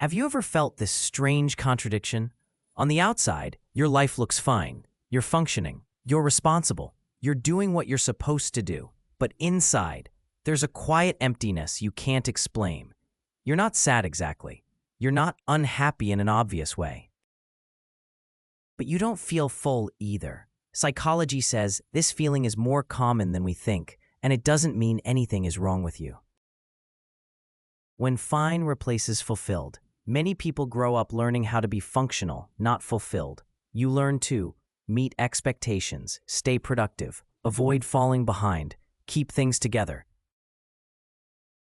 Have you ever felt this strange contradiction? On the outside, your life looks fine. You're functioning. You're responsible. You're doing what you're supposed to do. But inside, there's a quiet emptiness you can't explain. You're not sad exactly. You're not unhappy in an obvious way. But you don't feel full either. Psychology says this feeling is more common than we think, and it doesn't mean anything is wrong with you. When fine replaces fulfilled, many people grow up learning how to be functional, not fulfilled. You learn to meet expectations, stay productive, avoid falling behind, keep things together.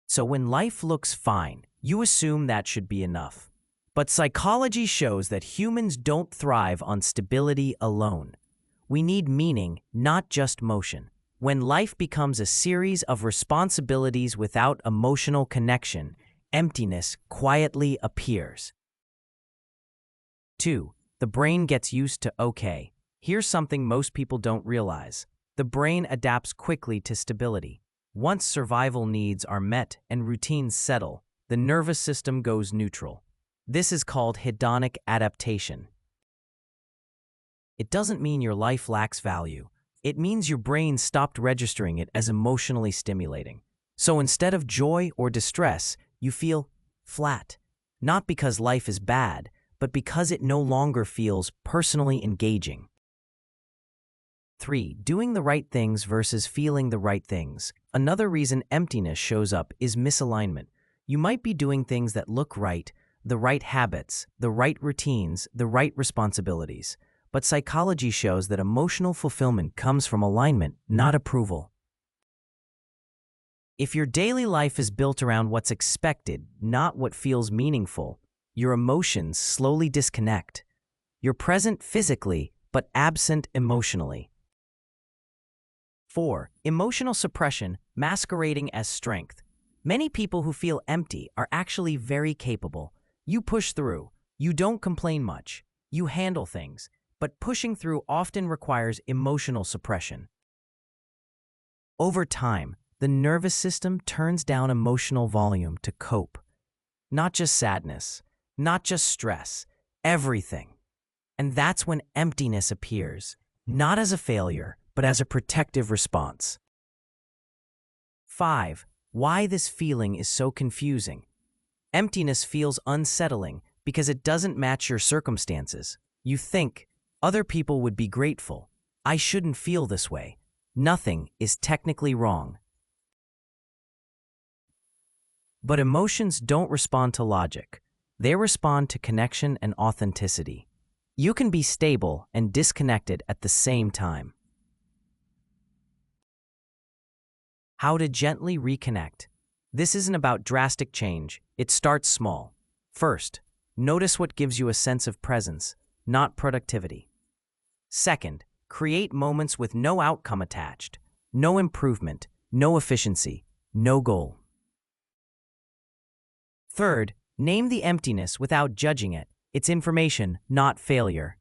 So when life looks fine, you assume that should be enough. But psychology shows that humans don't thrive on stability alone. We need meaning, not just motion. When life becomes a series of responsibilities without emotional connection, emptiness quietly appears. 2. The brain gets used to okay. Here's something most people don't realize. The brain adapts quickly to stability. Once survival needs are met and routines settle, the nervous system goes neutral. This is called hedonic adaptation. It doesn't mean your life lacks value. It means your brain stopped registering it as emotionally stimulating. So instead of joy or distress, you feel flat. Not because life is bad, but because it no longer feels personally engaging. 3. Doing the right things versus feeling the right things. Another reason emptiness shows up is misalignment. You might be doing things that look right, the right habits, the right routines, the right responsibilities. But psychology shows that emotional fulfillment comes from alignment, not approval. If your daily life is built around what's expected, not what feels meaningful, your emotions slowly disconnect. You're present physically, but absent emotionally. 4. Emotional suppression masquerading as strength. Many people who feel empty are actually very capable. You push through. You don't complain much. You handle things. But pushing through often requires emotional suppression. Over time, the nervous system turns down emotional volume to cope. Not just sadness, not just stress, everything. And that's when emptiness appears, not as a failure, but as a protective response. 5. Why this feeling is so confusing. Emptiness feels unsettling because it doesn't match your circumstances. You think, other people would be grateful. I shouldn't feel this way. Nothing is technically wrong. But emotions don't respond to logic. They respond to connection and authenticity. You can be stable and disconnected at the same time. How to gently reconnect. This isn't about drastic change. It starts small. First, notice what gives you a sense of presence, not productivity. Second, create moments with no outcome attached, no improvement, no efficiency, no goal. Third, name the emptiness without judging it. It's information, not failure.